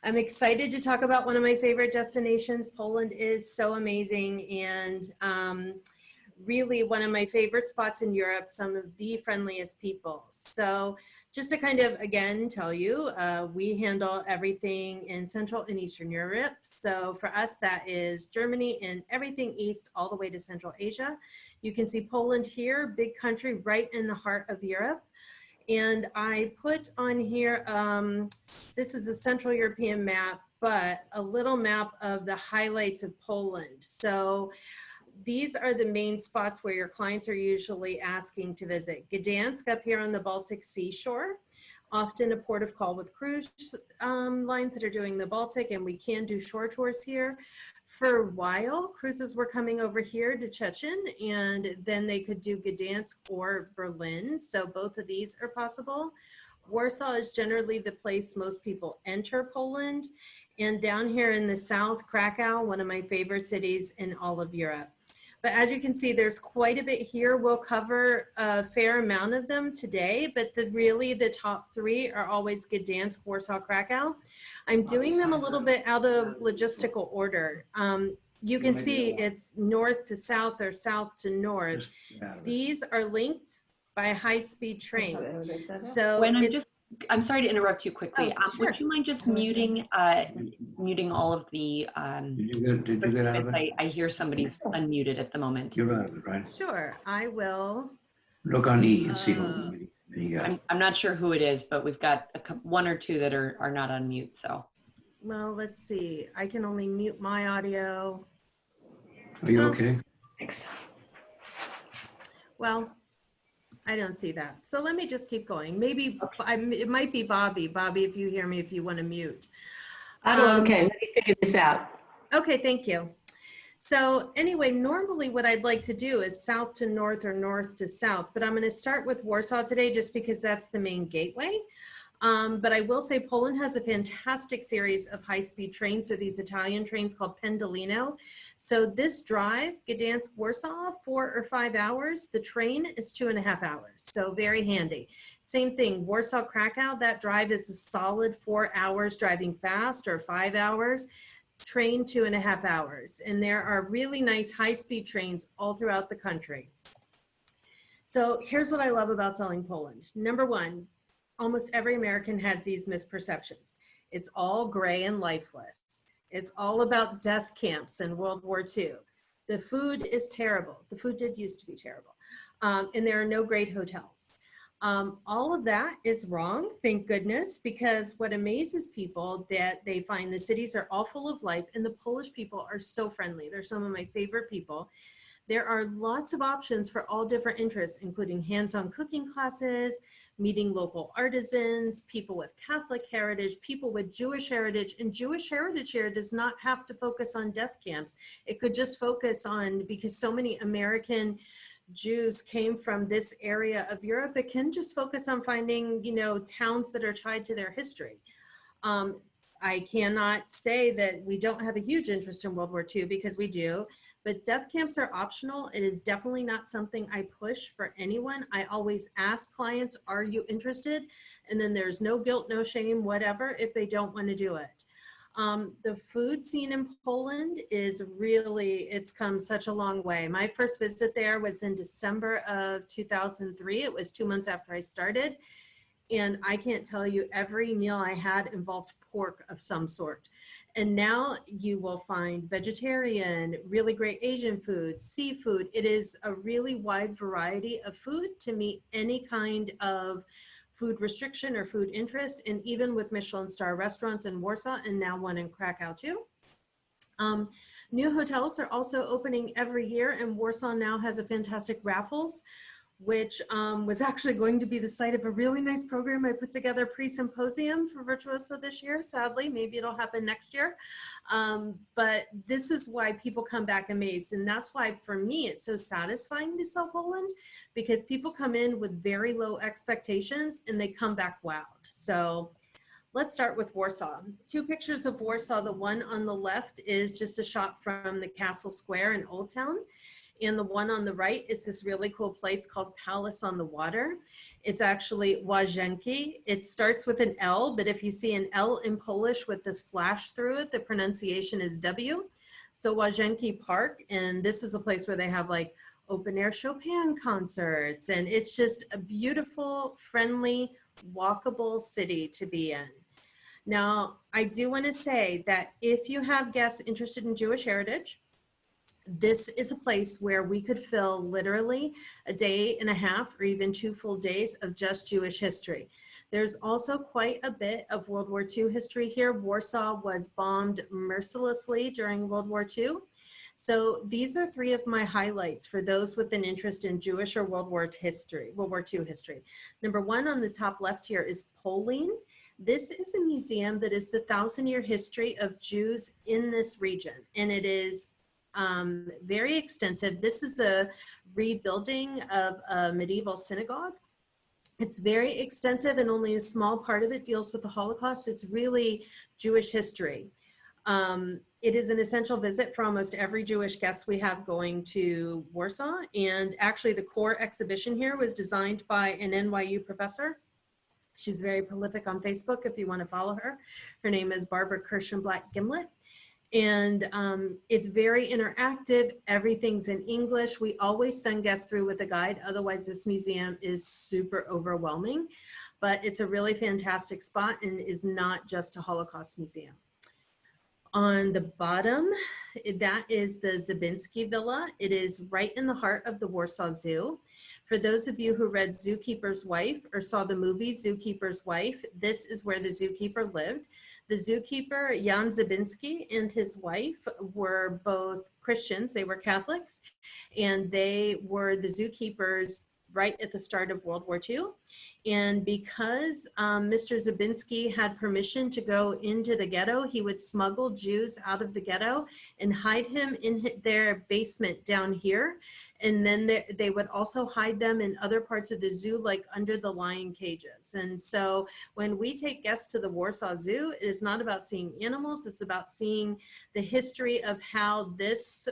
I'm excited to talk about one of my favorite destinations. Poland is so amazing and really one of my favorite spots in Europe, some of the friendliest people. So just to kind of, again, tell you, we handle everything in Central and Eastern Europe. So for us, that is Germany and everything east all the way to Central Asia. You can see Poland here, big country right in the heart of Europe. And I put on here, this is a Central European map, but a little map of the highlights of Poland. So these are the main spots where your clients are usually asking to visit. Gdansk up here on the Baltic seashore, often a port of call with cruise lines that are doing the Baltic, and we can do shore tours here. For a while, cruises were coming over here to Chechen, and then they could do Gdansk or Berlin. So both of these are possible. Warsaw is generally the place most people enter Poland. And down here in the south, Krakow, one of my favorite cities in all of Europe. But as you can see, there's quite a bit here. We'll cover a fair amount of them today, but really the top three are always Gdansk, Warsaw, Krakow. I'm doing them a little bit out of logistical order. You can see it's north to south or south to north. These are linked by a high-speed train. So Gwen, I'm sorry to interrupt you quickly. Oh, sure. Would you mind just muting all of the Did you get out of it? I hear somebody's unmuted at the moment. You're out of it, right? Sure, I will. Look on E and see who you got. I'm not sure who it is, but we've got one or two that are not on mute. So, well, let's see. I can only mute my audio. Are you okay? Thanks. Well, I don't see that. So let me just keep going. Maybe it might be Bobby. Bobby, if you hear me, if you want to mute. Okay, let me figure this out. Okay, thank you. So anyway, normally what I'd like to do is south to north or north to south, but I'm going to start with Warsaw today just because that's the main gateway. But I will say Poland has a fantastic series of high-speed trains. So these Italian trains called Pendolino. So this drive, Gdansk, Warsaw, 4 or 5 hours. The train is 2.5 hours. So very handy. Same thing, Warsaw, Krakow, that drive is a solid 4 hours driving fast, or 5 hours. Train 2.5 hours. And there are really nice high-speed trains all throughout the country. So here's what I love about selling Poland. Number one, almost every American has these misperceptions. It's all gray and lifeless. It's all about death camps in World War II. The food is terrible. The food did used to be terrible. And there are no great hotels. All of that is wrong, thank goodness, because what amazes people that they find the cities are all full of life, and the Polish people are so friendly. They're some of my favorite people. There are lots of options for all different interests, including hands-on cooking classes, meeting local artisans, people with Catholic heritage, people with Jewish heritage. And Jewish heritage here does not have to focus on death camps. It could just focus on, because so many American Jews came from this area of Europe, it can just focus on finding, you know, towns that are tied to their history. I cannot say that we don't have a huge interest in World War II, because we do. But death camps are optional. It is definitely not something I push for anyone. I always ask clients, are you interested? And then there's no guilt, no shame, whatever, if they don't want to do it. The food scene in Poland is really, it's come such a long way. My first visit there was in December of 2003. It was 2 months after I started. And I can't tell you, every meal I had involved pork of some sort. And now you will find vegetarian, really great Asian food, seafood. It is a really wide variety of food to meet any kind of food restriction or food interest. And even with Michelin star restaurants in Warsaw, and now one in Krakow too. New hotels are also opening every year, and Warsaw now has a fantastic raffles, which was actually going to be the site of a really nice program I put together pre-symposium for Virtuoso this year. Sadly, maybe it'll happen next year. But this is why people come back amazed. And that's why, for me, it's so satisfying to sell Poland, because people come in with very low expectations and they come back wowed. So let's start with Warsaw. 2 pictures of Warsaw. The one on the left is just a shot from the Castle Square in Old Town. And the one on the right is this really cool place called Palace on the Water. It's actually Łazienki. It starts with an L, but if you see an L in Polish with the slash through it, the pronunciation is W. So Łazienki Park, and this is a place where they have like open air Chopin concerts, and it's just a beautiful, friendly, walkable city to be in. Now, I do want to say that if you have guests interested in Jewish heritage, this is a place where we could fill literally a day and a half or even 2 full days of just Jewish history. There's also quite a bit of World War II history here. Warsaw was bombed mercilessly during World War II. So these are 3 of my highlights for those with an interest in Jewish or World War II history. Number 1 on the top left here is Polin. This is a museum that is the 1,000-year history of Jews in this region, and it is very extensive. This is a rebuilding of a medieval synagogue. It's very extensive, and only a small part of it deals with the Holocaust. It's really Jewish history. It is an essential visit for almost every Jewish guest we have going to Warsaw. And actually the core exhibition here was designed by an NYU professor. She's very prolific on Facebook if you want to follow her. Her name is Barbara Kirschenblatt-Gimlet. And it's very interactive. Everything's in English. We always send guests through with a guide. Otherwise, this museum is super overwhelming. But it's a really fantastic spot and is not just a Holocaust museum. On the bottom, that is the Zabinski Villa. It is right in the heart of the Warsaw Zoo. For those of you who read Zookeeper's Wife or saw the movie Zookeeper's Wife, this is where the zookeeper lived. The zookeeper, Jan Zabinski, and his wife were both Christians. They were Catholics, and they were the zookeepers right at the start of World War II. And because Mr. Zabinski had permission to go into the ghetto, he would smuggle Jews out of the ghetto and hide him in their basement down here. And then they would also hide them in other parts of the zoo, like under the lion cages. And so when we take guests to the Warsaw Zoo, it is not about seeing animals, it's about seeing the history of how this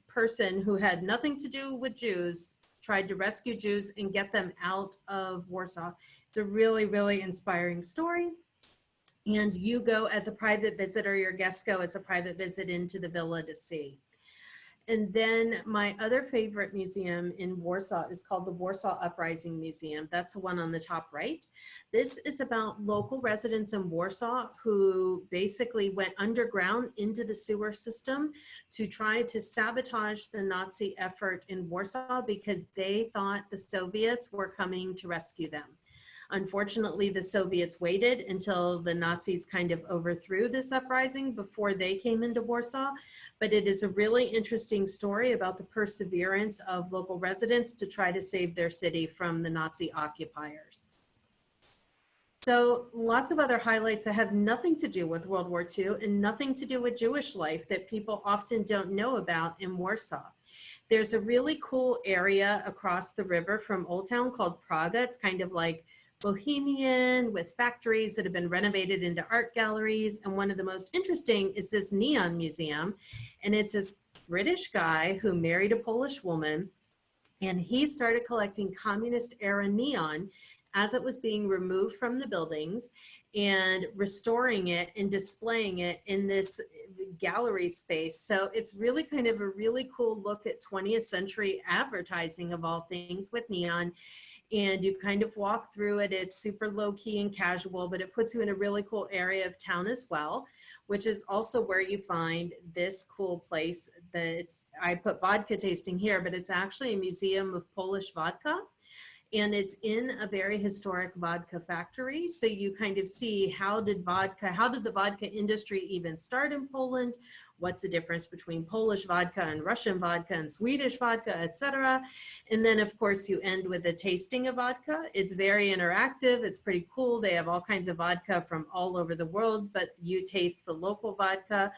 person who had nothing to do with Jews tried to rescue Jews and get them out of Warsaw. It's a really, really inspiring story. And you go as a private visitor, your guests go as a private visit into the villa to see. And then my other favorite museum in Warsaw is called the Warsaw Uprising Museum. That's the one on the top right. This is about local residents in Warsaw who basically went underground into the sewer system to try to sabotage the Nazi effort in Warsaw because they thought the Soviets were coming to rescue them. Unfortunately, the Soviets waited until the Nazis kind of overthrew this uprising before they came into Warsaw. But it is a really interesting story about the perseverance of local residents to try to save their city from the Nazi occupiers. So lots of other highlights that have nothing to do with World War II and nothing to do with Jewish life that people often don't know about in Warsaw. There's a really cool area across the river from Old Town called Praga. It's kind of like Bohemian with factories that have been renovated into art galleries. And one of the most interesting is this neon museum. And it's this British guy who married a Polish woman. And he started collecting communist era neon as it was being removed from the buildings and restoring it and displaying it in this gallery space. So it's really kind of a really cool look at 20th century advertising of all things with neon. And you kind of walk through it. It's super low key and casual, but it puts you in a really cool area of town as well, which is also where you find this cool place that's, I put vodka tasting here, but it's actually a museum of Polish vodka. And it's in a very historic vodka factory. So you kind of see how did the vodka industry even start in Poland? What's the difference between Polish vodka and Russian vodka and Swedish vodka, etc. And then of course you end with a tasting of vodka. It's very interactive. It's pretty cool. They have all kinds of vodka from all over the world, but you taste the local vodka.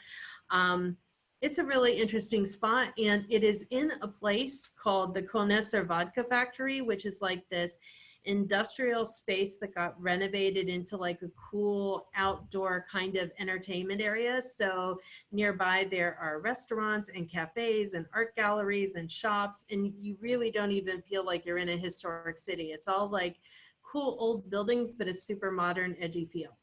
It's a really interesting spot, and it is in a place called the Koneser Vodka Factory, which is like this industrial space that got renovated into like a cool outdoor kind of entertainment area. So nearby there are restaurants and cafes and art galleries and shops, and you really don't even feel like you're in a historic city. It's all like cool old buildings, but a super modern, edgy feel.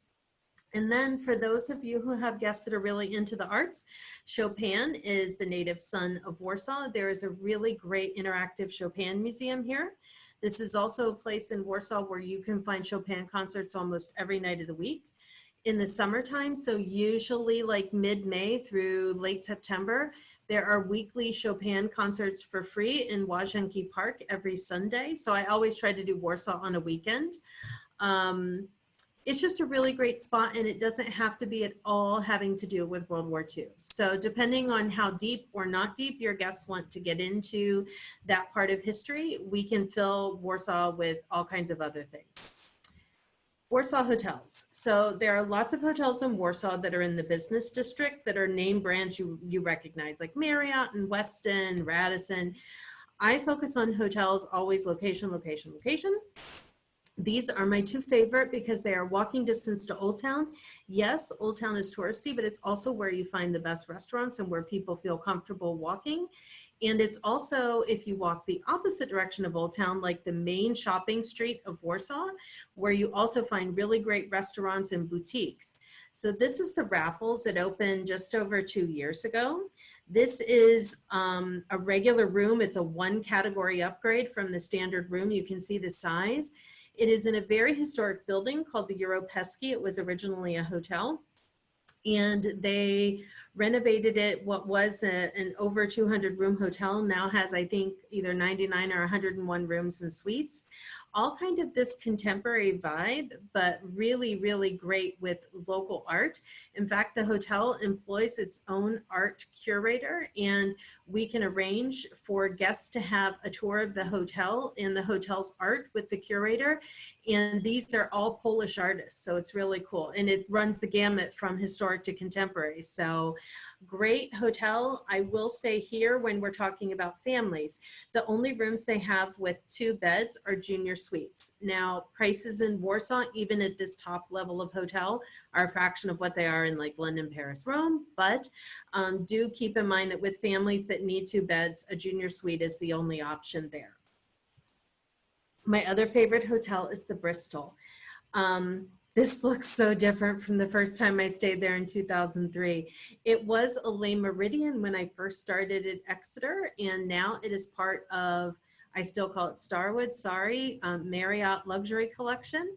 And then for those of you who have guests that are really into the arts, Chopin is the native son of Warsaw. There is a really great interactive Chopin museum here. This is also a place in Warsaw where you can find Chopin concerts almost every night of the week. In the summertime, so usually like mid-May through late September, there are weekly Chopin concerts for free in Łazienki Park every Sunday. So I always try to do Warsaw on a weekend. It's just a really great spot, and it doesn't have to be at all having to do with World War II. So depending on how deep or not deep your guests want to get into that part of history, we can fill Warsaw with all kinds of other things. Warsaw hotels. So there are lots of hotels in Warsaw that are in the business district that are name brands you recognize, like Marriott and Westin, Radisson. I focus on hotels, always location, location, location. These are my two favorite because they are walking distance to Old Town. Yes, Old Town is touristy, but it's also where you find the best restaurants and where people feel comfortable walking. And it's also, if you walk the opposite direction of Old Town, like the main shopping street of Warsaw, where you also find really great restaurants and boutiques. So this is the Raffles. It opened just over 2 years ago. This is a regular room. It's a 1 category upgrade from the standard room. You can see the size. It is in a very historic building called the Europejski. It was originally a hotel, and they renovated it. What was an over 200 room hotel now has, I think, either 99 or 101 rooms and suites. All kind of this contemporary vibe, but really, really great with local art. In fact, the hotel employs its own art curator, and we can arrange for guests to have a tour of the hotel and the hotel's art with the curator. And these are all Polish artists, so it's really cool. And it runs the gamut from historic to contemporary. So great hotel. I will say here, when we're talking about families, the only rooms they have with 2 beds are junior suites. Now, prices in Warsaw, even at this top level of hotel, are a fraction of what they are in like London, Paris, Rome. But do keep in mind that with families that need 2 beds, a junior suite is the only option there. My other favorite hotel is the Bristol. This looks so different from the first time I stayed there in 2003. It was a Le Méridien when I first started at Exeter, and now it is part of, I still call it Starwood, sorry, Marriott Luxury Collection.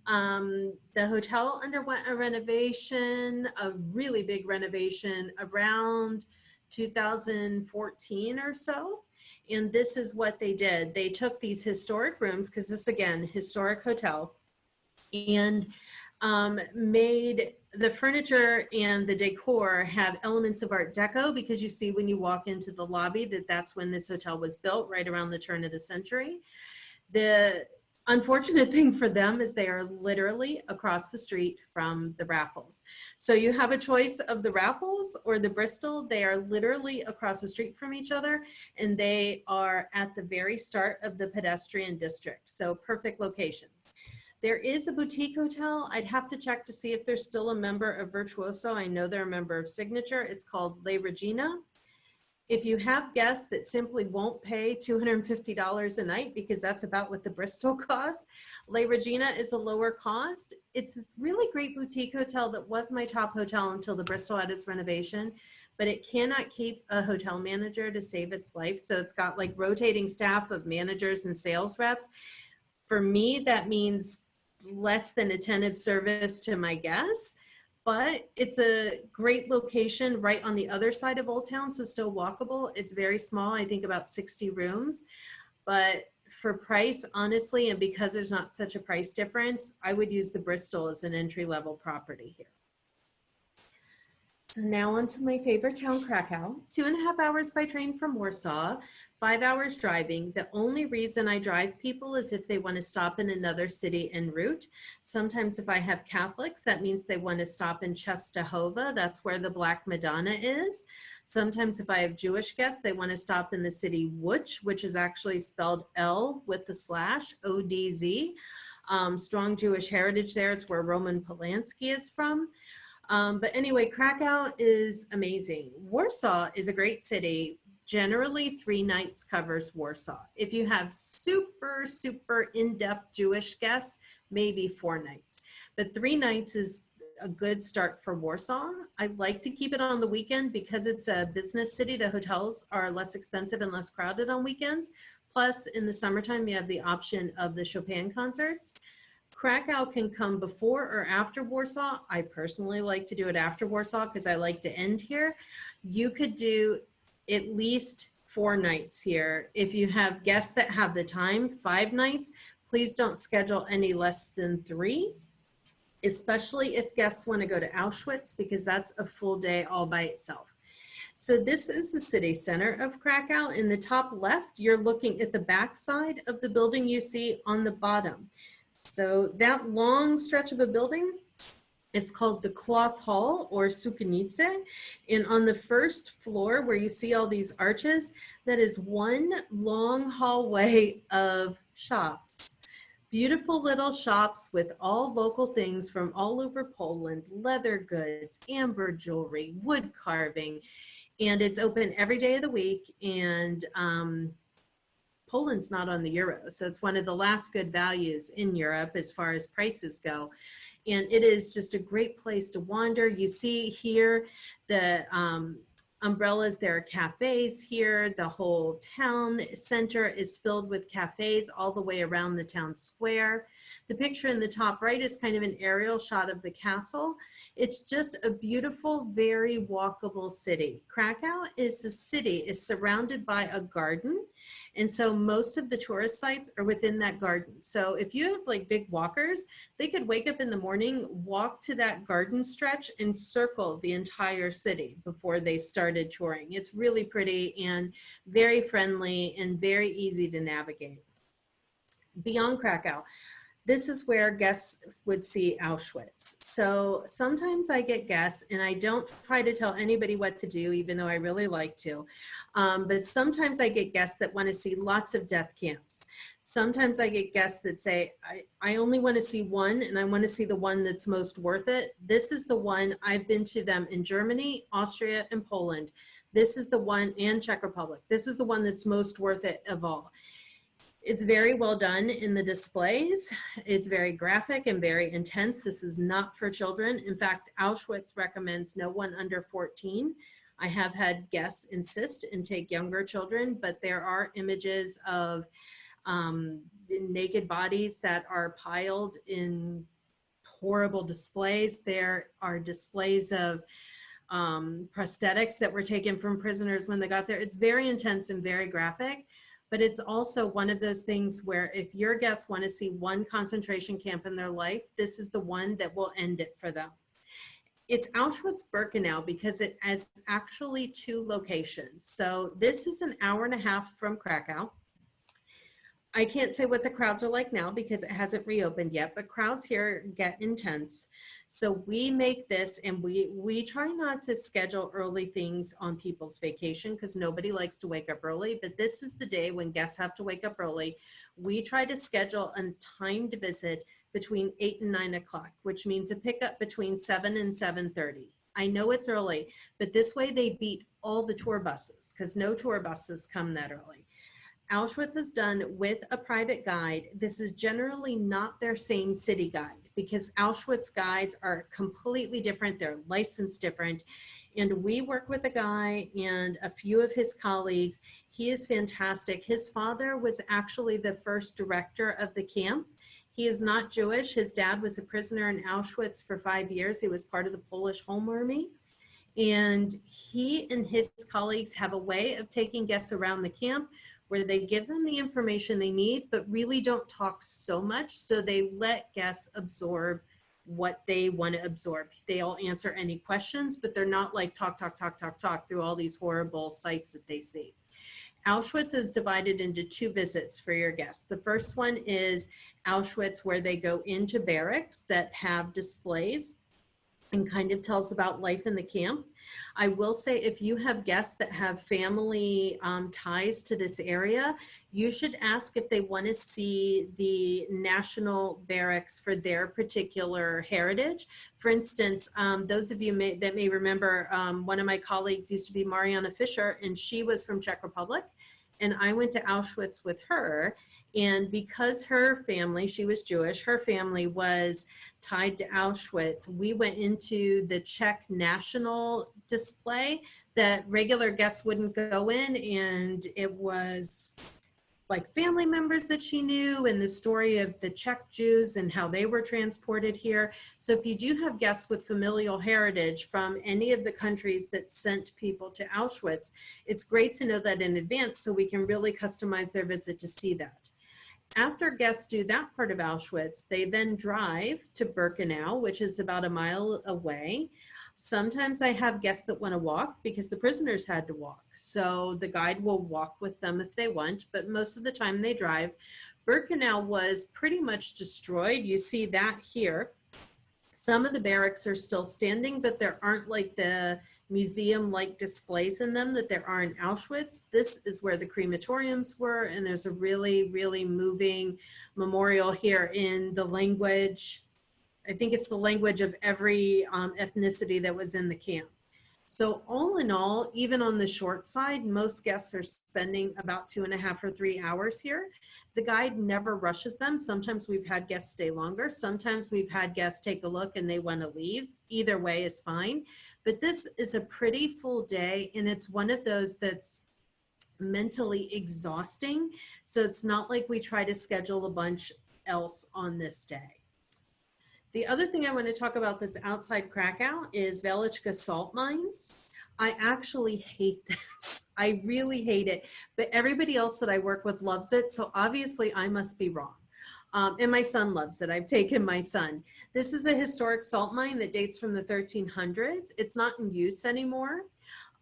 The hotel underwent a renovation, a really big renovation around 2014 or so. And this is what they did. They took these historic rooms, because this, again, historic hotel, and made the furniture and the decor have elements of Art Deco, because you see when you walk into the lobby that that's when this hotel was built, right around the turn of the century. The unfortunate thing for them is they are literally across the street from the Raffles. So you have a choice of the Raffles or the Bristol. They are literally across the street from each other, and they are at the very start of the pedestrian district. So perfect locations. There is a boutique hotel. I'd have to check to see if they're still a member of Virtuoso. I know they're a member of Signature. It's called Le Regina. If you have guests that simply won't pay $250 a night, because that's about what the Bristol costs, Le Regina is a lower cost. It's this really great boutique hotel that was my top hotel until the Bristol had its renovation, but it cannot keep a hotel manager to save its life. So it's got like rotating staff of managers and sales reps. For me, that means less than attentive service to my guests, but it's a great location right on the other side of Old Town, so still walkable. It's very small, I think about 60 rooms, but for price, honestly, and because there's not such a price difference, I would use the Bristol as an entry-level property here. So now on to my favorite town, Krakow. 2.5 hours by train from Warsaw, 5 hours driving. The only reason I drive people is if they want to stop in another city en route. Sometimes if I have Catholics, that means they want to stop in Czestochowa. That's where the Black Madonna is. Sometimes if I have Jewish guests, they want to stop in the city Łódź, which is actually spelled L with the slash, O-D-Z. Strong Jewish heritage there. It's where Roman Polanski is from. But anyway, Krakow is amazing. Warsaw is a great city. Generally, 3 nights covers Warsaw. If you have super, super in-depth Jewish guests, maybe 4 nights. But 3 nights is a good start for Warsaw. I like to keep it on the weekend because it's a business city. The hotels are less expensive and less crowded on weekends. Plus, in the summertime, you have the option of the Chopin concerts. Krakow can come before or after Warsaw. I personally like to do it after Warsaw because I like to end here. You could do at least 4 nights here. If you have guests that have the time, 5 nights, please don't schedule any less than 3, especially if guests want to go to Auschwitz, because that's a full day all by itself. So this is the city center of Krakow. In the top left, you're looking at the back side of the building you see on the bottom. So that long stretch of a building is called the Cloth Hall or Sukenice. And on the first floor where you see all these arches, that is one long hallway of shops. Beautiful little shops with all local things from all over Poland, leather goods, amber jewelry, wood carving. And it's open every day of the week. And Poland's not on the euro. So it's one of the last good values in Europe as far as prices go. And it is just a great place to wander. You see here the umbrellas, there are cafes here. The whole town center is filled with cafes all the way around the town square. The picture in the top right is kind of an aerial shot of the castle. It's just a beautiful, very walkable city. Krakow is a city, is surrounded by a garden. And so most of the tourist sites are within that garden. So if you have like big walkers, they could wake up in the morning, walk to that garden stretch and circle the entire city before they started touring. It's really pretty and very friendly and very easy to navigate. Beyond Krakow, this is where guests would see Auschwitz. So sometimes I get guests, and I don't try to tell anybody what to do, even though I really like to. But sometimes I get guests that want to see lots of death camps. Sometimes I get guests that say, I only want to see one, and I want to see the one that's most worth it. This is the one. I've been to them in Germany, Austria, and Poland. This is the one, and Czech Republic. This is the one that's most worth it of all. It's very well done in the displays. It's very graphic and very intense. This is not for children. In fact, Auschwitz recommends no one under 14. I have had guests insist and take younger children, but there are images of naked bodies that are piled in horrible displays. There are displays of prosthetics that were taken from prisoners when they got there. It's very intense and very graphic. But it's also one of those things where if your guests want to see one concentration camp in their life, this is the one that will end it for them. It's Auschwitz-Birkenau because it has actually 2 locations. So this is an hour and a half from Krakow. I can't say what the crowds are like now because it hasn't reopened yet, but crowds here get intense. So we make this, and we try not to schedule early things on people's vacation because nobody likes to wake up early, but this is the day when guests have to wake up early. We try to schedule a timed visit between 8 and 9 o'clock, which means a pickup between 7 and 7:30. I know it's early, but this way they beat all the tour buses because no tour buses come that early. Auschwitz is done with a private guide. This is generally not their same city guide because Auschwitz guides are completely different. They're licensed different. And we work with a guy and a few of his colleagues. He is fantastic. His father was actually the first director of the camp. He is not Jewish. His dad was a prisoner in Auschwitz for 5 years. He was part of the Polish Home Army. And he and his colleagues have a way of taking guests around the camp where they give them the information they need, but really don't talk so much. So they let guests absorb what they want to absorb. They'll answer any questions, but they're not like talk through all these horrible sights that they see. Auschwitz is divided into 2 visits for your guests. The first one is Auschwitz, where they go into barracks that have displays and kind of tells about life in the camp. I will say, if you have guests that have family ties to this area, you should ask if they want to see the national barracks for their particular heritage. For instance, those of you that may remember, one of my colleagues used to be Mariana Fisher, and she was from Czech Republic, and I went to Auschwitz with her. And because her family, she was Jewish, her family was tied to Auschwitz, we went into the Czech national display that regular guests wouldn't go in. And it was like family members that she knew and the story of the Czech Jews and how they were transported here. So if you do have guests with familial heritage from any of the countries that sent people to Auschwitz, it's great to know that in advance so we can really customize their visit to see that. After guests do that part of Auschwitz, they then drive to Birkenau, which is about a mile away. Sometimes I have guests that want to walk because the prisoners had to walk. So the guide will walk with them if they want, but most of the time they drive. Birkenau was pretty much destroyed. You see that here. Some of the barracks are still standing, but there aren't like the museum-like displays in them that there are in Auschwitz. This is where the crematoriums were, and there's a really, really moving memorial here in the language. I think it's the language of every ethnicity that was in the camp. So all in all, even on the short side, most guests are spending about 2.5 or 3 hours here. The guide never rushes them. Sometimes we've had guests stay longer. Sometimes we've had guests take a look and they want to leave. Either way is fine. But this is a pretty full day, and it's one of those that's mentally exhausting. So it's not like we try to schedule a bunch else on this day. The other thing I want to talk about that's outside Krakow is Velichka salt mines. I actually hate this. I really hate it, but everybody else that I work with loves it. So obviously I must be wrong. And my son loves it. I've taken my son. This is a historic salt mine that dates from the 1300s. It's not in use anymore.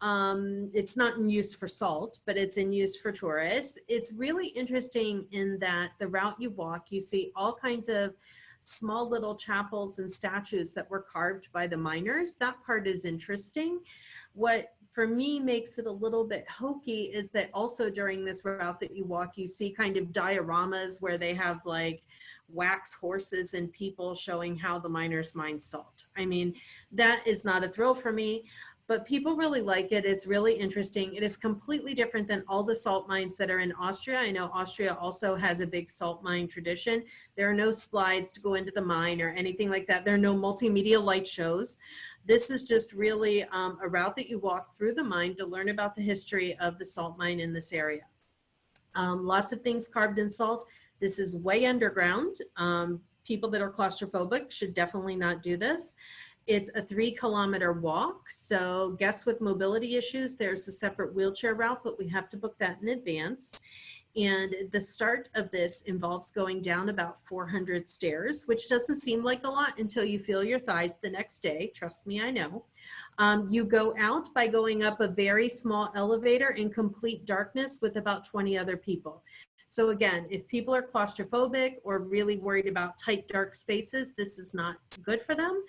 It's not in use for salt, but it's in use for tourists. It's really interesting in that the route you walk, you see all kinds of small little chapels and statues that were carved by the miners. That part is interesting. What for me makes it a little bit hokey is that also during this route that you walk, you see kind of dioramas where they have like wax horses and people showing how the miners mine salt. I mean, that is not a thrill for me, but people really like it. It's really interesting. It is completely different than all the salt mines that are in Austria. I know Austria also has a big salt mine tradition. There are no slides to go into the mine or anything like that. There are no multimedia light shows. This is just really a route that you walk through the mine to learn about the history of the salt mine in this area. Lots of things carved in salt. This is way underground. People that are claustrophobic should definitely not do this. It's a 3-kilometer walk. So guests with mobility issues, there's a separate wheelchair route, but we have to book that in advance. And the start of this involves going down about 400 stairs, which doesn't seem like a lot until you feel your thighs the next day. Trust me, I know. You go out by going up a very small elevator in complete darkness with about 20 other people. So again, if people are claustrophobic or really worried about tight, dark spaces, this is not good for them.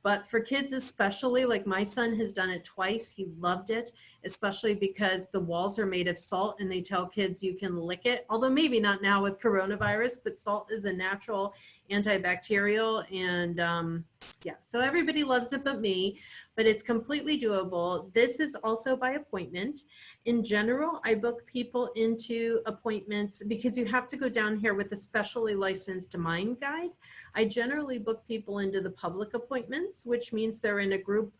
But for kids especially, like my son has done it twice. He loved it, especially because the walls are made of salt and they tell kids you can lick it. Although maybe not now with coronavirus, but salt is a natural antibacterial. And yeah, so everybody loves it but me, but it's completely doable. This is also by appointment. In general, I book people into appointments because you have to go down here with a specially licensed mine guide. I generally book people into the public appointments, which means they're in a group.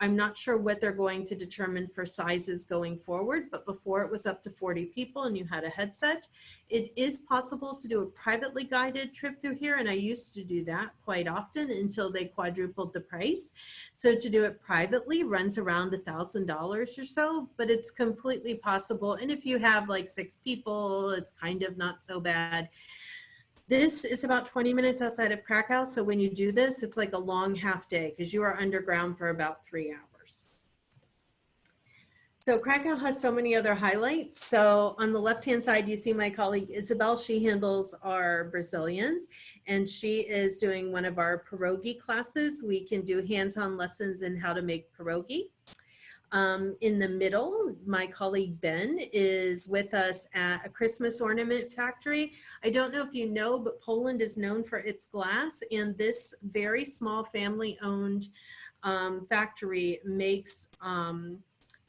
I'm not sure what they're going to determine for sizes going forward, but before it was up to 40 people and you had a headset. It is possible to do a privately guided trip through here, and I used to do that quite often until they quadrupled the price. So to do it privately runs around $1,000 or so, but it's completely possible. And if you have like 6 people, it's kind of not so bad. This is about 20 minutes outside of Krakow. So when you do this, it's like a long half day because you are underground for about 3 hours. So Krakow has so many other highlights. So on the left-hand side, you see my colleague Isabel. She handles our Brazilians, and she is doing one of our pierogi classes. We can do hands-on lessons in how to make pierogi. In the middle, my colleague Ben is with us at a Christmas ornament factory. I don't know if you know, but Poland is known for its glass, and this very small family-owned factory makes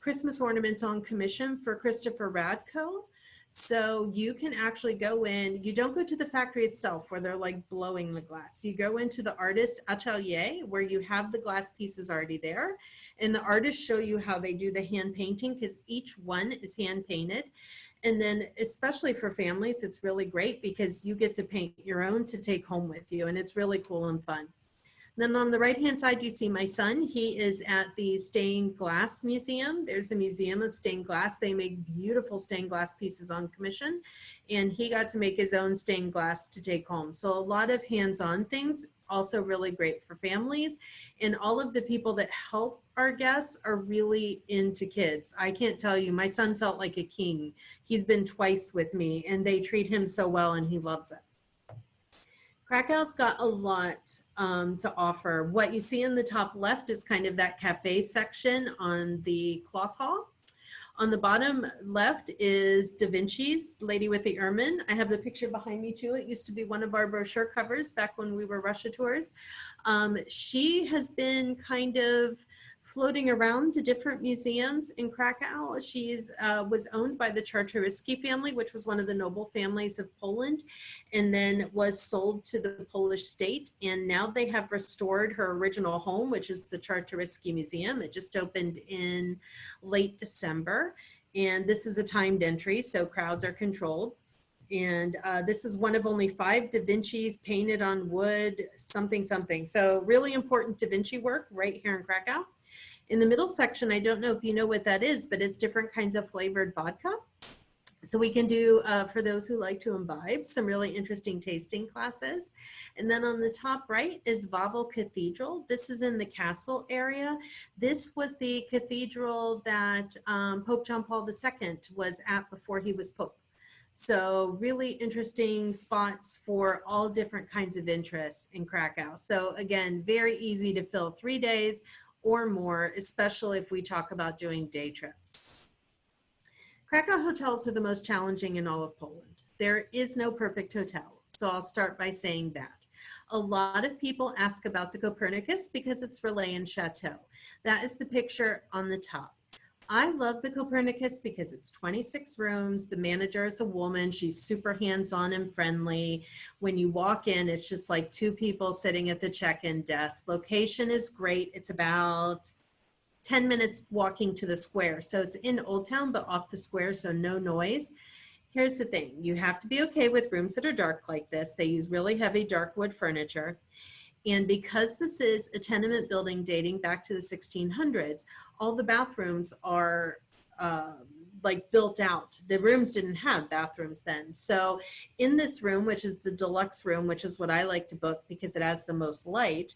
Christmas ornaments on commission for Christopher Radko. So you can actually go in, you don't go to the factory itself where they're like blowing the glass. You go into the artist atelier where you have the glass pieces already there. And the artists show you how they do the hand painting, because each one is hand painted. And then especially for families, it's really great because you get to paint your own to take home with you. And it's really cool and fun. Then on the right-hand side, you see my son. He is at the Stained Glass Museum. There's a museum of stained glass. They make beautiful stained glass pieces on commission, and he got to make his own stained glass to take home. So a lot of hands-on things, also really great for families. And all of the people that help our guests are really into kids. I can't tell you, my son felt like a king. He's been twice with me, and they treat him so well, and he loves it. Krakow's got a lot to offer. What you see in the top left is kind of that cafe section on the cloth hall. On the bottom left is Da Vinci's Lady with the Ermine. I have the picture behind me too. It used to be one of our brochure covers back when we were Russia tours. She has been kind of floating around to different museums in Krakow. She's was owned by the Czartoryski family, which was one of the noble families of Poland, and then was sold to the Polish state. And now they have restored her original home, which is the Czartoryski Museum. It just opened in late December. And this is a timed entry, so crowds are controlled. And this is one of only 5 Da Vinci's painted on wood, something. So really important Da Vinci work right here in Krakow. In the middle section, I don't know if you know what that is, but it's different kinds of flavored vodka. So we can do, for those who like to imbibe, some really interesting tasting classes. And then on the top right is Wawel Cathedral. This is in the castle area. This was the cathedral that Pope John Paul II was at before he was Pope. So really interesting spots for all different kinds of interests in Krakow. So again, very easy to fill 3 days or more, especially if we talk about doing day trips. Krakow hotels are the most challenging in all of Poland. There is no perfect hotel, so I'll start by saying that. A lot of people ask about the Copernicus because it's Relais and Chateau. That is the picture on the top. I love the Copernicus because it's 26 rooms. The manager is a woman. She's super hands-on and friendly. When you walk in, it's just like 2 people sitting at the check-in desk. Location is great. It's about 10 minutes walking to the square. So it's in Old Town, but off the square, so no noise. Here's the thing. You have to be okay with rooms that are dark like this. They use really heavy dark wood furniture. And because this is a tenement building dating back to the 1600s, all the bathrooms are like built out. The rooms didn't have bathrooms then. So in this room, which is the deluxe room, which is what I like to book because it has the most light,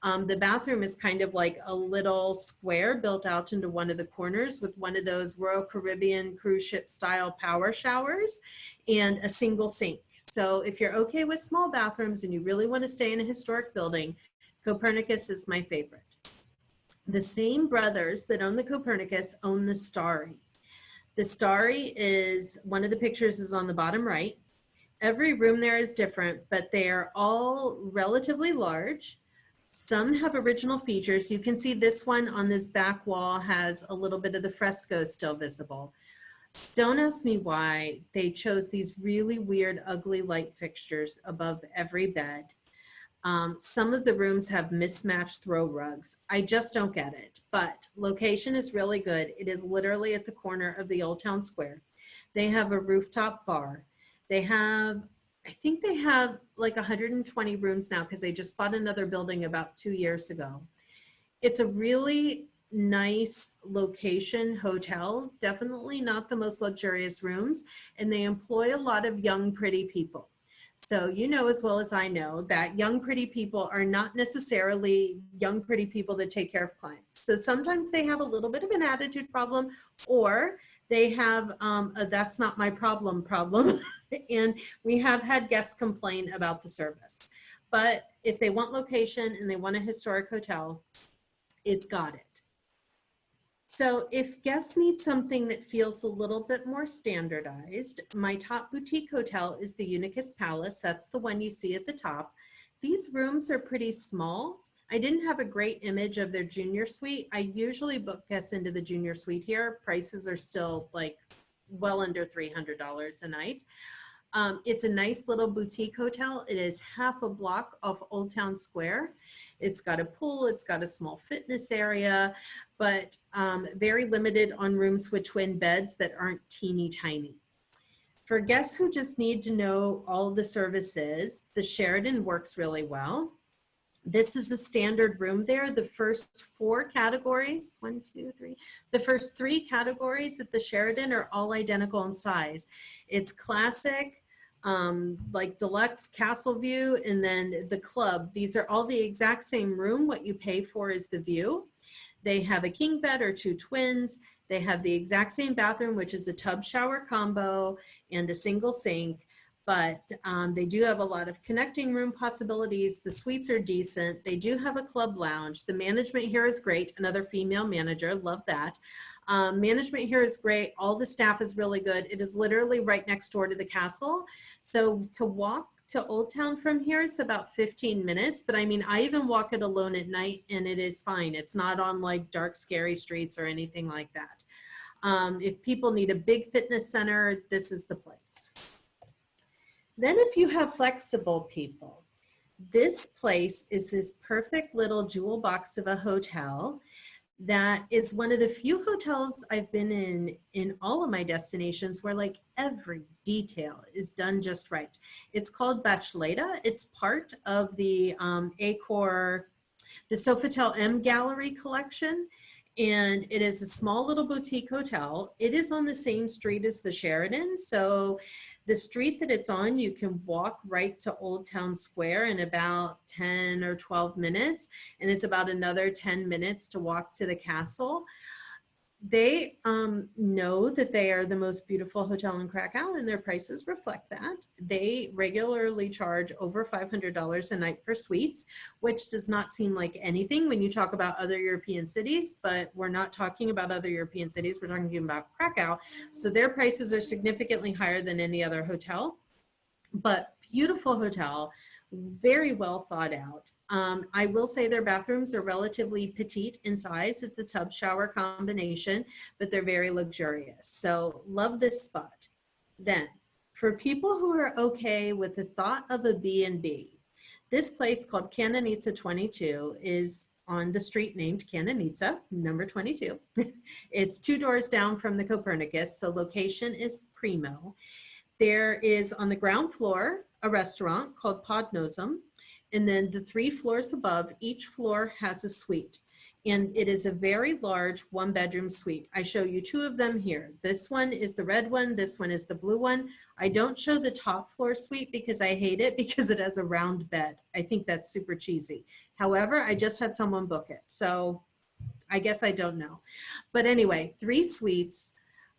the bathroom is kind of like a little square built out into one of the corners with one of those Royal Caribbean cruise ship style power showers and a single sink. So if you're okay with small bathrooms and you really want to stay in a historic building, Copernicus is my favorite. The same brothers that own the Copernicus own the Starry. The Starry is, one of the pictures is on the bottom right. Every room there is different, but they are all relatively large. Some have original features. You can see this one on this back wall has a little bit of the fresco still visible. Don't ask me why they chose these really weird, ugly light fixtures above every bed. Some of the rooms have mismatched throw rugs. I just don't get it, but location is really good. It is literally at the corner of the Old Town Square. They have a rooftop bar. They have, I think they have like 120 rooms now because they just bought another building about 2 years ago. It's a really nice location hotel, definitely not the most luxurious rooms, and they employ a lot of young, pretty people. So you know as well as I know that young, pretty people are not necessarily young, pretty people that take care of clients. So sometimes they have a little bit of an attitude problem, or they have a that's not my problem. And we have had guests complain about the service. But if they want location and they want a historic hotel, it's got it. So if guests need something that feels a little bit more standardized, my top boutique hotel is the Unicus Palace. That's the one you see at the top. These rooms are pretty small. I didn't have a great image of their junior suite. I usually book guests into the junior suite here. Prices are still like well under $300 a night. It's a nice little boutique hotel. It is half a block off Old Town Square. It's got a pool, it's got a small fitness area, but very limited on rooms with twin beds that aren't teeny tiny. For guests who just need to know all of the services, the Sheraton works really well. This is a standard room there. The first four categories, the first three categories at the Sheraton are all identical in size. It's classic, like deluxe, castle view, and then the club. These are all the exact same room. What you pay for is the view. They have a king bed or two twins. They have the exact same bathroom, which is a tub shower combo and a single sink. But they do have a lot of connecting room possibilities. The suites are decent. They do have a club lounge. The management here is great. Another female manager, love that. Management here is great. All the staff is really good. It is literally right next door to the castle. So to walk to Old Town from here is about 15 minutes. But I mean, I even walk it alone at night and it is fine. It's not on like dark, scary streets or anything like that. If people need a big fitness center, this is the place. Then if you have flexible people, this place is this perfect little jewel box of a hotel that is one of the few hotels I've been in all of my destinations where like every detail is done just right. It's called Bachelata. It's part of the Accor, the Sofitel M Gallery collection. And it is a small little boutique hotel. It is on the same street as the Sheraton. So the street that it's on, you can walk right to Old Town Square in about 10 or 12 minutes. And it's about another 10 minutes to walk to the castle. They know that they are the most beautiful hotel in Krakow and their prices reflect that. They regularly charge over $500 a night for suites, which does not seem like anything when you talk about other European cities, but we're not talking about other European cities, we're talking about Krakow. So their prices are significantly higher than any other hotel, but beautiful hotel, very well thought out. I will say their bathrooms are relatively petite in size. It's a tub shower combination, but they're very luxurious. So love this spot. Then for people who are okay with the thought of a B&B, this place called Kananitsa 22 is on the street named Kananitsa, number 22. It's 2 doors down from the Copernicus, so location is primo. There is on the ground floor a restaurant called Podnosum, and then the 3 floors above, each floor has a suite. And it is a very large 1-bedroom suite. I show you 2 of them here. This one is the red one, this one is the blue one. I don't show the top floor suite because I hate it because it has a round bed. I think that's super cheesy. However, I just had someone book it, so I guess I don't know. But anyway, 3 suites,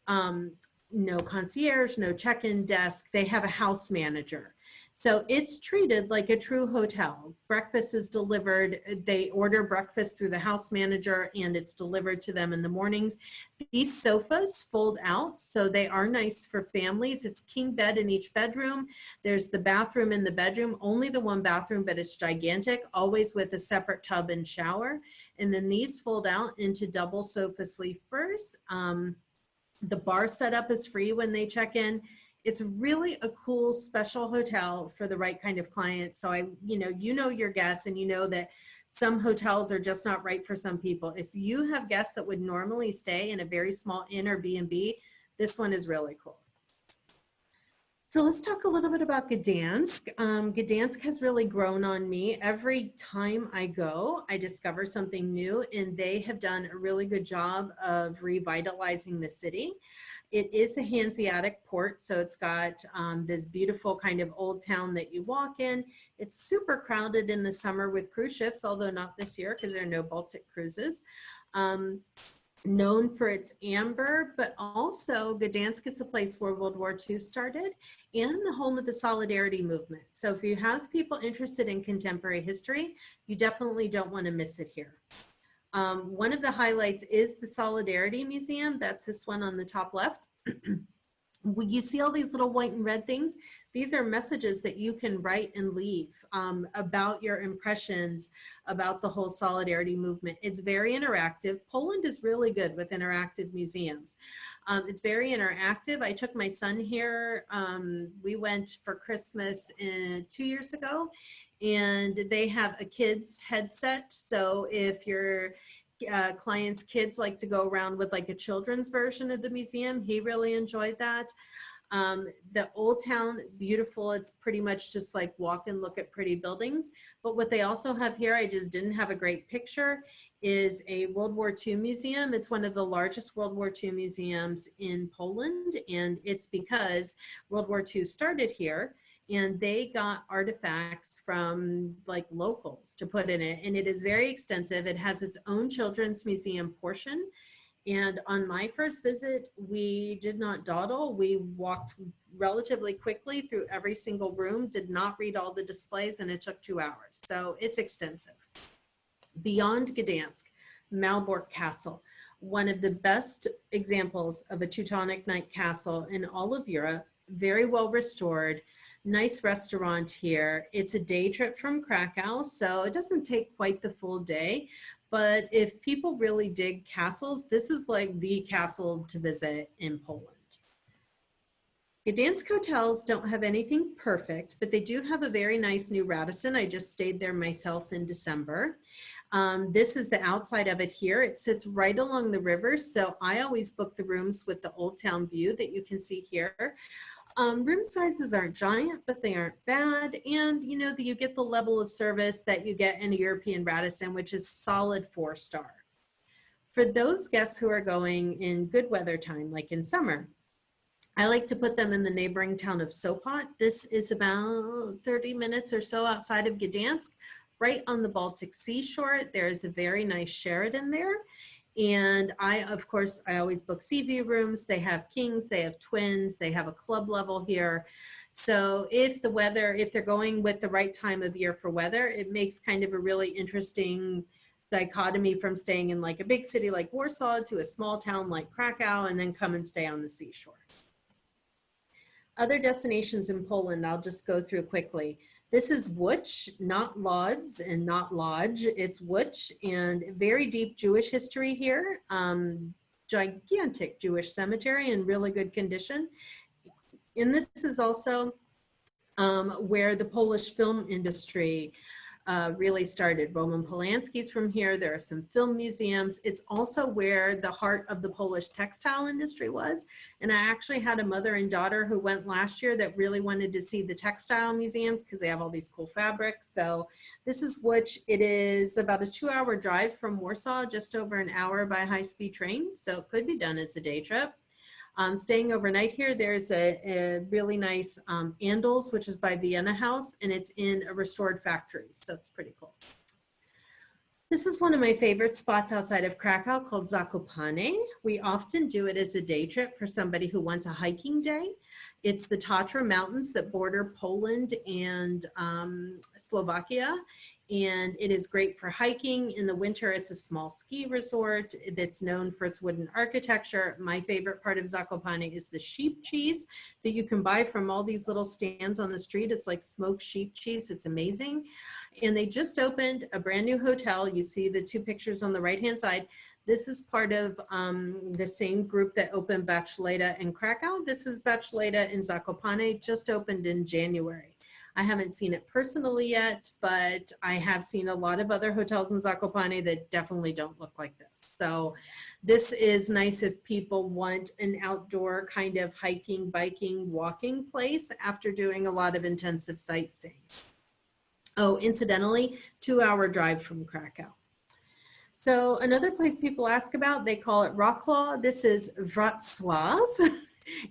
no concierge, no check-in desk. They have a house manager. So it's treated like a true hotel. Breakfast is delivered. They order breakfast through the house manager and it's delivered to them in the mornings. These sofas fold out, so they are nice for families. It's king bed in each bedroom. There's the bathroom in the bedroom, only the 1 bathroom, but it's gigantic, always with a separate tub and shower. And then these fold out into double sofa sleepers. The bar setup is free when they check in. It's really a cool special hotel for the right kind of client. So you know your guests and you know that some hotels are just not right for some people. If you have guests that would normally stay in a very small inn or B&B, this one is really cool. So let's talk a little bit about Gdansk. Gdansk has really grown on me. Every time I go, I discover something new, and they have done a really good job of revitalizing the city. It is a Hanseatic port, so it's got this beautiful kind of old town that you walk in. It's super crowded in the summer with cruise ships, although not this year because there are no Baltic cruises. Known for its amber, but also Gdansk is the place where World War II started and the home of the Solidarity movement. So if you have people interested in contemporary history, you definitely don't want to miss it here. One of the highlights is the Solidarity Museum. That's this one on the top left. You see all these little white and red things? These are messages that you can write and leave about your impressions about the whole Solidarity movement. It's very interactive. Poland is really good with interactive museums. It's very interactive. I took my son here. We went for Christmas 2 years ago, and they have a kid's headset. So if your client's kids like to go around with like a children's version of the museum, he really enjoyed that. The old town, beautiful. It's pretty much just like walk and look at pretty buildings. But what they also have here, I just didn't have a great picture, is a World War II museum. It's one of the largest World War II museums in Poland, and it's because World War II started here and they got artifacts from like locals to put in it. And it is very extensive. It has its own children's museum portion. And on my first visit, we did not dawdle. We walked relatively quickly through every single room, did not read all the displays, and it took 2 hours. So it's extensive. Beyond Gdansk, Malbork Castle, one of the best examples of a Teutonic Knight castle in all of Europe, very well restored. Nice restaurant here. It's a day trip from Krakow, so it doesn't take quite the full day. But if people really dig castles, this is like the castle to visit in Poland. Gdansk hotels don't have anything perfect, but they do have a very nice new Radisson. I just stayed there myself in December. This is the outside of it here. It sits right along the river, so I always book the rooms with the Old Town view that you can see here. Room sizes aren't giant, but they aren't bad. And you know, you get the level of service that you get in a European Radisson, which is solid 4-star. For those guests who are going in good weather time, like in summer, I like to put them in the neighboring town of Sopot. This is about 30 minutes or so outside of Gdansk, right on the Baltic seashore. There is a very nice Sheraton there. And of course, I always book sea view rooms. They have kings, they have twins, they have a club level here. So if they're going with the right time of year for weather, it makes kind of a really interesting dichotomy from staying in like a big city like Warsaw to a small town like Krakow and then come and stay on the seashore. Other destinations in Poland, I'll just go through quickly. This is Łódź, not Lodz and not Lodge. It's Łódź, and very deep Jewish history here. Gigantic Jewish cemetery in really good condition. And this is also where the Polish film industry really started. Roman Polanski's from here. There are some film museums. It's also where the heart of the Polish textile industry was. And I actually had a mother and daughter who went last year that really wanted to see the textile museums because they have all these cool fabrics. So this is Łódź. It is about a 2-hour drive from Warsaw, just over an hour by high-speed train. So it could be done as a day trip. Staying overnight here, there's a really nice Andals, which is by Vienna House, and it's in a restored factory, so it's pretty cool. This is one of my favorite spots outside of Krakow called Zakopane. We often do it as a day trip for somebody who wants a hiking day. It's the Tatra Mountains that border Poland and Slovakia. And it is great for hiking. In the winter, it's a small ski resort that's known for its wooden architecture. My favorite part of Zakopane is the sheep cheese that you can buy from all these little stands on the street. It's like smoked sheep cheese. It's amazing. And they just opened a brand new hotel. You see the 2 pictures on the right-hand side. This is part of the same group that opened Bacheleta in Krakow. This is Bacheleta in Zakopane, just opened in January. I haven't seen it personally yet, but I have seen a lot of other hotels in Zakopane that definitely don't look like this. So this is nice if people want an outdoor kind of hiking, biking, walking place after doing a lot of intensive sightseeing. Oh, incidentally, 2-hour drive from Krakow. So another place people ask about, they call it Wrocław. This is Wrocław,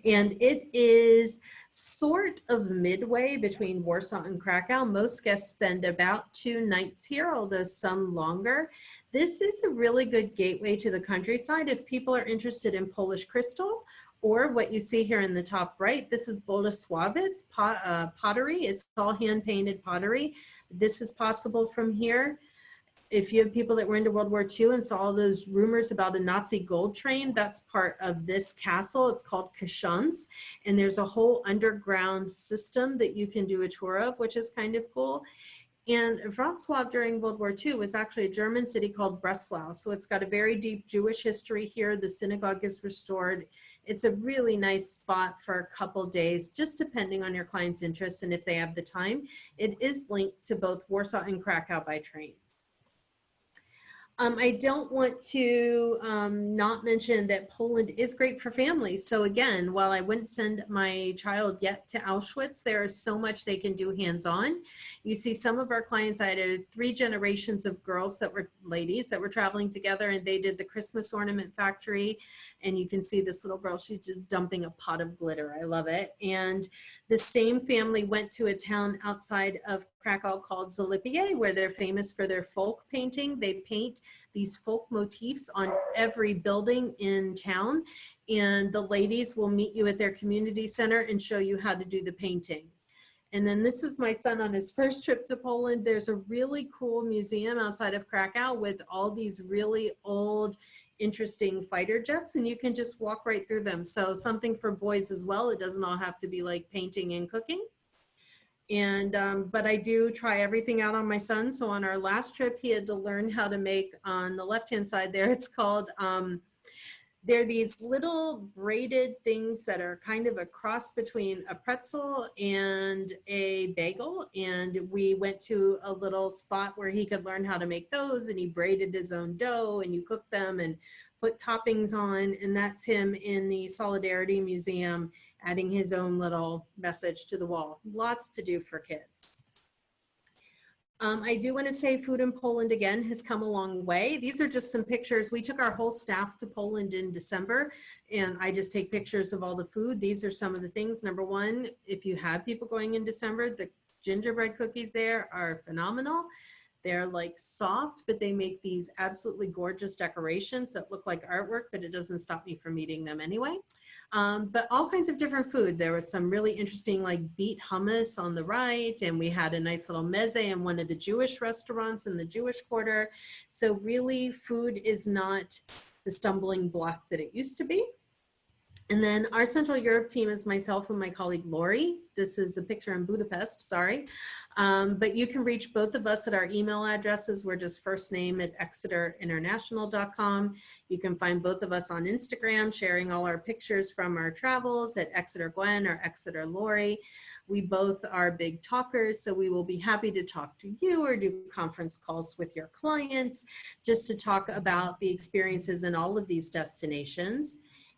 and it is sort of midway between Warsaw and Krakow. Most guests spend about 2 nights here, although some longer. This is a really good gateway to the countryside if people are interested in Polish crystal, or what you see here in the top right. This is Bolesławiec pottery. It's all hand-painted pottery. This is possible from here. If you have people that were into World War II and saw all those rumors about a Nazi gold train, that's part of this castle. It's called Kaszans, and there's a whole underground system that you can do a tour of, which is kind of cool. And Wrocław during World War II was actually a German city called Breslau. So it's got a very deep Jewish history here. The synagogue is restored. It's a really nice spot for a couple days, just depending on your client's interests and if they have the time. It is linked to both Warsaw and Krakow by train. I don't want to not mention that Poland is great for families. So again, while I wouldn't send my child yet to Auschwitz, there is so much they can do hands-on. You see some of our clients, I had 3 generations of girls that were ladies that were traveling together, and they did the Christmas ornament factory. And you can see this little girl, she's just dumping a pot of glitter. I love it. And the same family went to a town outside of Krakow called Zalipie, where they're famous for their folk painting. They paint these folk motifs on every building in town. And the ladies will meet you at their community center and show you how to do the painting. And then this is my son on his first trip to Poland. There's a really cool museum outside of Krakow with all these really old, interesting fighter jets, and you can just walk right through them. So something for boys as well. It doesn't all have to be like painting and cooking. And but I do try everything out on my son. So on our last trip, he had to learn how to make, on the left-hand side there, it's called they're these little braided things that are kind of a cross between a pretzel and a bagel. And we went to a little spot where he could learn how to make those, and he braided his own dough, and you cook them and put toppings on. And that's him in the Solidarity Museum, adding his own little message to the wall. Lots to do for kids. I do want to say food in Poland, again, has come a long way. These are just some pictures. We took our whole staff to Poland in December, and I just take pictures of all the food. These are some of the things. Number one, if you have people going in December, the gingerbread cookies there are phenomenal. They're like soft, but they make these absolutely gorgeous decorations that look like artwork, but it doesn't stop me from eating them anyway. But all kinds of different food. There was some really interesting like beet hummus on the right, and we had a nice little meze in one of the Jewish restaurants in the Jewish quarter. So really food is not the stumbling block that it used to be. And then our Central Europe team is myself and my colleague Lori. This is a picture in Budapest, sorry. But you can reach both of us at our email addresses. We're just first name at exeterinternational.com. You can find both of us on Instagram, sharing all our pictures from our travels at Exeter Gwen or Exeter Lori. We both are big talkers, so we will be happy to talk to you or do conference calls with your clients just to talk about the experiences in all of these destinations.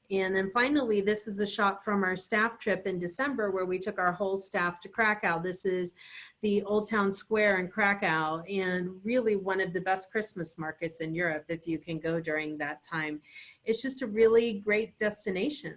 And then finally, this is a shot from our staff trip in December where we took our whole staff to Krakow. This is the Old Town Square in Krakow, and really one of the best Christmas markets in Europe if you can go during that time. It's just a really great destination.